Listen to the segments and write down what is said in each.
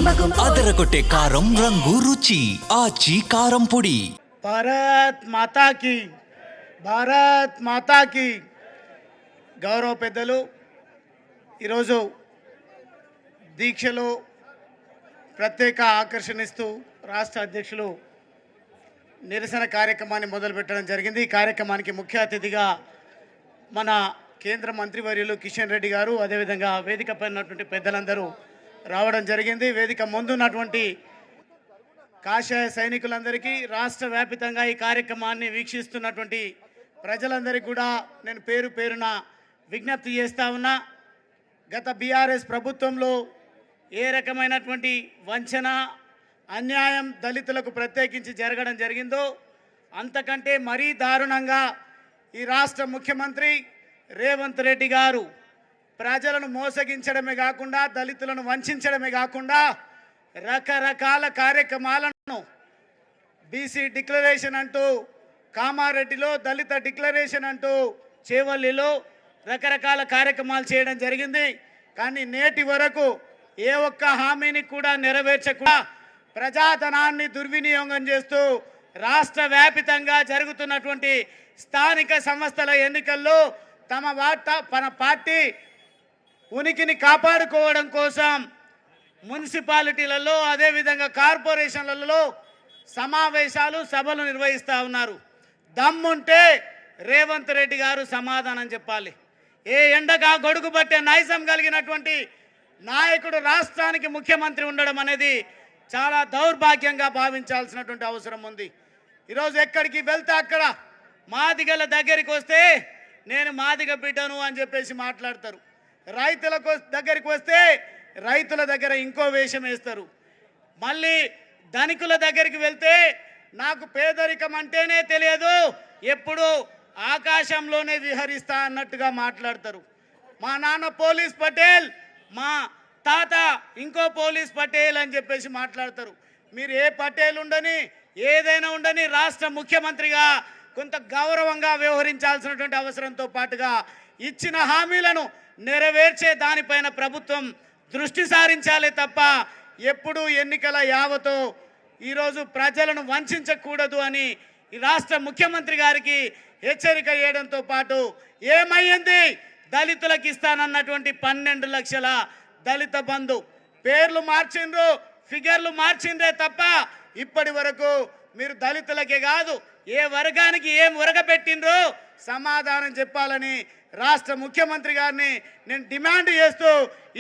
అదరగొట్టే కారం రంగు రుచి ఆచి కారం పొడి. భారత్ మాతాకి, భారత్ మాతాకి. గౌరవ పెద్దలు ఈరోజు దీక్షలో ప్రత్యేక ఆకర్షణిస్తూ రాష్ట్ర అధ్యక్షులు నిరసన కార్యక్రమాన్ని మొదలుపెట్టడం జరిగింది. ఈ కార్యక్రమానికి ముఖ్య అతిథిగా మన కేంద్ర మంత్రివర్యులు కిషన్ రెడ్డి గారు, అదేవిధంగా వేదికపై ఉన్నటువంటి పెద్దలందరూ రావడం జరిగింది. వేదిక ముందున్నటువంటి కాషాయ సైనికులందరికీ, రాష్ట్ర వ్యాపితంగా ఈ కార్యక్రమాన్ని వీక్షిస్తున్నటువంటి ప్రజలందరికీ కూడా నేను పేరు పేరున విజ్ఞప్తి చేస్తా ఉన్నా. గత బీఆర్ఎస్ ప్రభుత్వంలో ఏ రకమైనటువంటి వంచన, అన్యాయం దళితులకు ప్రత్యేకించి జరగడం జరిగిందో అంతకంటే మరీ దారుణంగా ఈ రాష్ట్ర ముఖ్యమంత్రి రేవంత్ రెడ్డి గారు ప్రజలను మోసగించడమే కాకుండా, దళితులను వంచడమే కాకుండా రకరకాల కార్యక్రమాలను బీసీ డిక్లరేషన్ అంటూ కామారెడ్డిలో, దళిత డిక్లరేషన్ అంటూ చేవల్లిలో రకరకాల కార్యక్రమాలు చేయడం జరిగింది. కానీ నేటి వరకు ఏ ఒక్క హామీని కూడా నెరవేర్చకుండా ప్రజాధనాన్ని దుర్వినియోగం చేస్తూ రాష్ట్ర వ్యాపితంగా జరుగుతున్నటువంటి స్థానిక సంస్థల ఎన్నికల్లో తన పార్టీ ఉనికిని కాపాడుకోవడం కోసం మున్సిపాలిటీలలో, అదేవిధంగా కార్పొరేషన్లలో సమావేశాలు, సభలు నిర్వహిస్తూ ఉన్నారు. దమ్ముంటే రేవంత్ రెడ్డి గారు సమాధానం చెప్పాలి. ఏ ఎండగా గొడుగు పట్టే నైజం కలిగినటువంటి నాయకుడు రాష్ట్రానికి ముఖ్యమంత్రి ఉండడం అనేది చాలా దౌర్భాగ్యంగా భావించాల్సినటువంటి అవసరం ఉంది. ఈరోజు ఎక్కడికి వెళ్తే అక్కడ మాదిగల దగ్గరికి వస్తే నేను మాదిగ బిడ్డను అని చెప్పేసి మాట్లాడతారు. రైతుల దగ్గరికి వస్తే రైతుల దగ్గర ఇంకో వేషం వేస్తారు. మళ్ళీ ధనికుల దగ్గరికి వెళ్తే నాకు పేదరికం అంటేనే తెలియదు, ఎప్పుడు ఆకాశంలోనే విహరిస్తా అన్నట్టుగా మాట్లాడతారు. మా నాన్న పోలీస్ పటేల్, మా తాత ఇంకో పోలీస్ పటేల్ అని చెప్పేసి మాట్లాడతారు. మీరు ఏ పటేల్ ఉండని, ఏదైనా ఉండని, రాష్ట్ర ముఖ్యమంత్రిగా కొంత గౌరవంగా వ్యవహరించాల్సినటువంటి అవసరంతో పాటుగా ఇచ్చిన హామీలను నెరవేర్చే దానిపైన ప్రభుత్వం దృష్టి సారించాలే తప్ప ఎప్పుడూ ఎన్నికల యావతో ఈరోజు ప్రజలను వంచకూడదు అని ఈ రాష్ట్ర ముఖ్యమంత్రి గారికి హెచ్చరిక చేయడంతో పాటు ఏమయ్యింది, దళితులకు ఇస్తానన్నటువంటి 12 లక్షల దళిత బంధు పేర్లు మార్చిండ్రు, ఫిగర్లు మార్చిండ్రే తప్ప ఇప్పటి వరకు మీరు దళితులకే కాదు ఏ వర్గానికి ఏం ఉరగబెట్టిండ్రో సమాధానం చెప్పాలని రాష్ట్ర ముఖ్యమంత్రి గారిని నేను డిమాండ్ చేస్తూ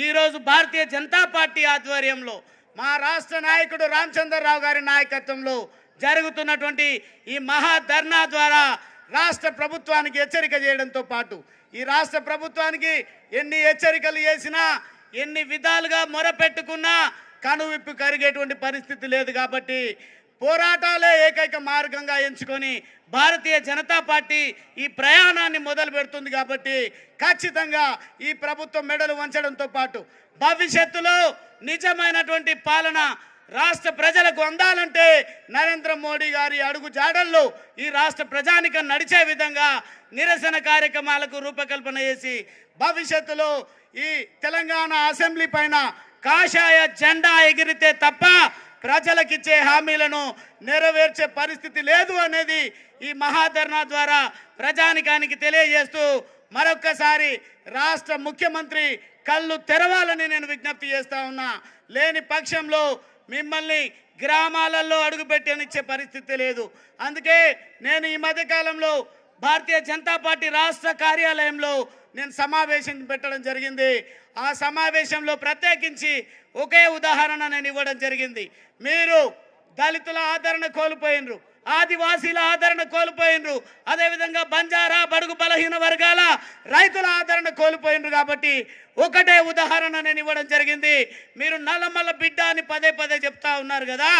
ఈరోజు భారతీయ జనతా పార్టీ ఆధ్వర్యంలో మా రాష్ట్ర నాయకుడు రామచంద్రరావు గారి నాయకత్వంలో జరుగుతున్నటువంటి ఈ మహా ధర్నా ద్వారా రాష్ట్ర ప్రభుత్వానికి హెచ్చరిక చేయడంతో పాటు ఈ రాష్ట్ర ప్రభుత్వానికి ఎన్ని హెచ్చరికలు చేసినా, ఎన్ని విధాలుగా మొరపెట్టుకున్నా కనువిప్పు కరిగేటువంటి పరిస్థితి లేదు. కాబట్టి పోరాటాలే ఏకైక మార్గంగా ఎంచుకొని భారతీయ జనతా పార్టీ ఈ ప్రయాణాన్ని మొదలు పెడుతుంది. కాబట్టి ఖచ్చితంగా ఈ ప్రభుత్వం మెడలు వంచడంతో పాటు భవిష్యత్తులో నిజమైనటువంటి పాలన రాష్ట్ర ప్రజలకు అందాలంటే నరేంద్ర మోడీ గారి అడుగు జాడల్లో ఈ రాష్ట్ర ప్రజానికం నడిచే విధంగా నిరసన కార్యక్రమాలకు రూపకల్పన చేసి భవిష్యత్తులో ఈ తెలంగాణ అసెంబ్లీ పైన కాషాయ జెండా ఎగిరితే తప్ప ప్రజలకిచ్చే హామీలను నెరవేర్చే పరిస్థితి లేదు అనేది ఈ మహాధర్నా ద్వారా ప్రజానికానికి తెలియజేస్తూ మరొక్కసారి రాష్ట్ర ముఖ్యమంత్రి కళ్ళు తెరవాలని నేను విజ్ఞప్తి చేస్తా ఉన్నా. లేని పక్షంలో మిమ్మల్ని గ్రామాలలో అడుగుపెట్టనిచ్చే పరిస్థితి లేదు. అందుకే నేను ఈ మధ్యకాలంలో భారతీయ జనతా పార్టీ రాష్ట్ర కార్యాలయంలో నేను సమావేశం పెట్టడం జరిగింది. ఆ సమావేశంలో ప్రత్యేకించి ఒకే ఉదాహరణ నేను ఇవ్వడం జరిగింది. మీరు దళితుల ఆదరణ కోల్పోయినరు, ఆదివాసీల ఆదరణ కోల్పోయినరు, అదేవిధంగా బంజారా, బడుగు బలహీన వర్గాల రైతుల ఆదరణ కోల్పోయినరు. కాబట్టి ఒకటే ఉదాహరణ నేను ఇవ్వడం జరిగింది. మీరు నల్లమల్ల బిడ్డ అని పదే పదే చెప్తా ఉన్నారు కదా,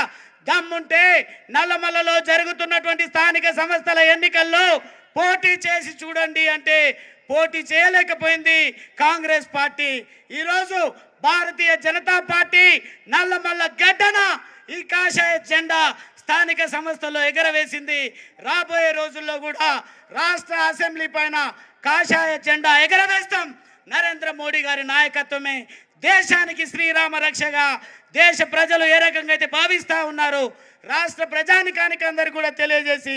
దమ్ముంటే నల్లమల్లలో జరుగుతున్నటువంటి స్థానిక సంస్థల ఎన్నికల్లో పోటీ చేసి చూడండి అంటే పోటీ చేయలేకపోయింది కాంగ్రెస్ పార్టీ. ఈరోజు భారతీయ జనతా పార్టీ నల్లమల్ల గడ్డన ఈ కాషాయ జెండా స్థానిక సంస్థల్లో ఎగరవేసింది. రాబోయే రోజుల్లో కూడా రాష్ట్ర అసెంబ్లీ పైన కాషాయ జెండా ఎగరవేస్తాం. నరేంద్ర మోడీ గారి నాయకత్వమే దేశానికి శ్రీరామ రక్షగా దేశ ప్రజలు ఏ రకంగా అయితే భావిస్తూ ఉన్నారు, రాష్ట్ర ప్రజానికానికి అందరు కూడా తెలియజేసి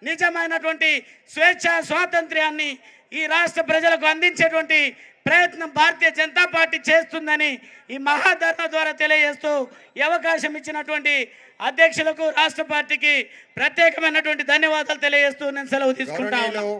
నిజమైనటువంటి స్వేచ్ఛ స్వాతంత్ర్యాన్ని ఈ రాష్ట్ర ప్రజలకు అందించేటువంటి ప్రయత్నం భారతీయ జనతా పార్టీ చేస్తుందని ఈ మహాధర్నా ద్వారా తెలియజేస్తూ ఈ అవకాశం ఇచ్చినటువంటి అధ్యక్షులకు రాష్ట్ర పార్టీకి ప్రత్యేకమైనటువంటి ధన్యవాదాలు తెలియజేస్తూ నేను సెలవు తీసుకుంటా ఉన్నాను.